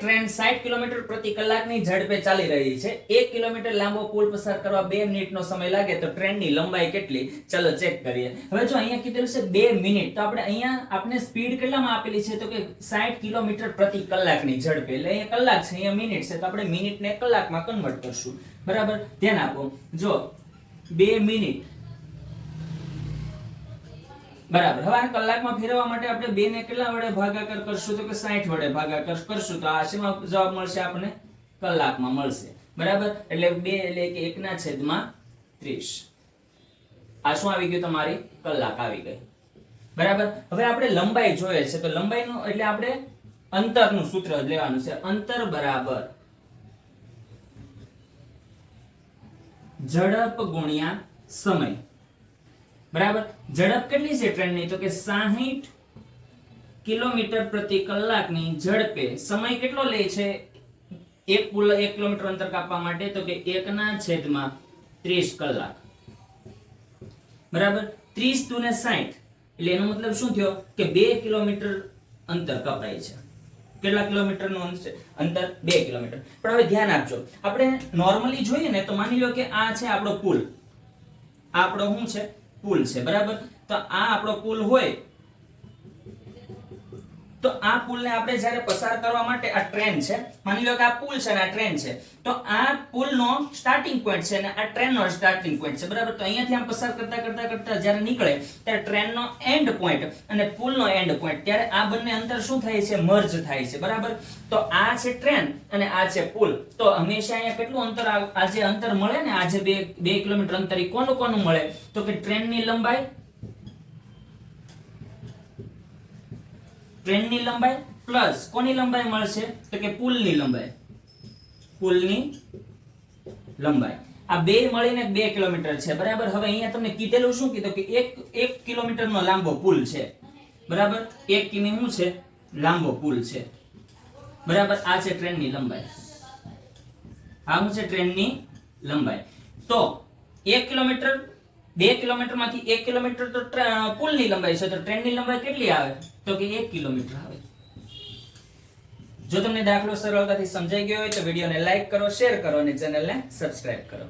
Train 60 kilometre પ્રતિ કલાકની ઝડપે ચાલી રહી છે. 1 કિલોમીટર લાંબો પુલ પસાર કરવા 2 મિનિટનો સમય લાગે તો ટ્રેનની લંબાઈ કેટલી? ચલો ચેક કરીએ. હવે જો અહીંયા કીધેલું છે 2 મિનિટ, તો આપણે અહીંયા આપણે સ્પીડ કેટલામાં આપેલી છે? તો કે 60 કિલોમીટર પ્રતિ કલાકની ઝડપે. એટલે અહીંયા કલાક છે, અહીંયા મિનિટ છે, તો આપણે મિનિટને કલાકમાં કન્વર્ટ કરશું. બરાબર, ધ્યાન આપો. જો 2 મિનિટ બરાબર. હવે આ કલાકમાં ફેરવવા માટે આપણે 2 ને કેટલા વડે ભાગાકાર કરશું? તો કે 60 વડે ભાગાકાર કરશું તો આ શેમાં જવાબ મળશે? આપણને કલાકમાં મળશે. બરાબર, એટલે 2 એટલે કે 1/30. આ શું આવી ગયું? તમારી કલાક આવી ગઈ. બરાબર. હવે આપણે લંબાઈ જોઈએ છે, તો લંબાઈનું એટલે આપણે અંતરનું સૂત્ર લેવાનું છે. અંતર બરાબર ઝડપ ગુણ્યા સમય. બરાબર, ઝડપ કેટલી છે ટ્રેનની? તો કે 60 કિલોમીટર પ્રતિ કલાકની ઝડપે સમય કેટલો લે છે એક 1 કિલોમીટર અંતર કાપવા માટે? તો કે 1/30 કલાક. બરાબર, 30 × 60 એટલે એનો મતલબ શું થયો? કે 2 કિલોમીટર અંતર કપાય છે. કેટલા કિલોમીટરનું અંતર? 2 કિલોમીટર. પણ હવે ધ્યાન આપજો, આપણે નોર્મલી જોઈએ ને તો માની લો કે આ છે આપણો પુલ, આ આપણો શું છે? પુલ છે. બરાબર, તો આ આપણો પુલ હોય તો આ પુલને આપણે જ્યારે પસાર કરવા માટે આ ટ્રેન છે, માની લો કે આ પુલ છે અને આ ટ્રેન છે, તો આ પુલનો સ્ટાર્ટિંગ પોઈન્ટ છે અને આ ટ્રેનનો સ્ટાર્ટિંગ પોઈન્ટ છે. બરાબર, તો અહીંયાથી આમ પસાર કરતા કરતા કરતા જ્યારે નીકળે ત્યારે ટ્રેનનો એન્ડ પોઈન્ટ અને પુલનો એન્ડ પોઈન્ટ, ત્યારે આ બંને અંતર શું થાય છે? મર્જ થાય છે. બરાબર, તો આ છે ટ્રેન અને આ છે પુલ. તો હંમેશા અહીંયા કેટલું અંતર, આ જે અંતર મળે ને, આ જે 2 કિલોમીટર અંતર, એ કોનું કોનું મળે? તો કે ટ્રેનની લંબાઈ, ટ્રેનની લંબાઈ પ્લસ કોની લંબાઈ મળશે? તો કે પુલની લંબાઈ. પુલની લંબાઈ આ બે મળીને 2 કિલોમીટર છે. બરાબર, હવે અહીંયા તમને કીધેલું શું કીધું? કે 1 કિલોમીટરનો લાંબો પુલ છે. બરાબર, 1 કિમી શું છે? લાંબો પુલ છે. બરાબર, આ છે ટ્રેનની લંબાઈ. આ શું છે? ટ્રેનની લંબાઈ. તો 1 કિલોમીટર, 2 કિલોમીટરમાંથી 1 કિલોમીટર તો પુલની લંબાઈ છે, તો ટ્રેનની લંબાઈ કેટલી આવે? તો કે 1 કિલોમીટર આવે. જો તમને દાખલો સરળતાથી સમજાઈ ગયો હોય તો વિડીયોને લાઈક કરો, શેર કરો અને ચેનલને સબસ્ક્રાઇબ કરો.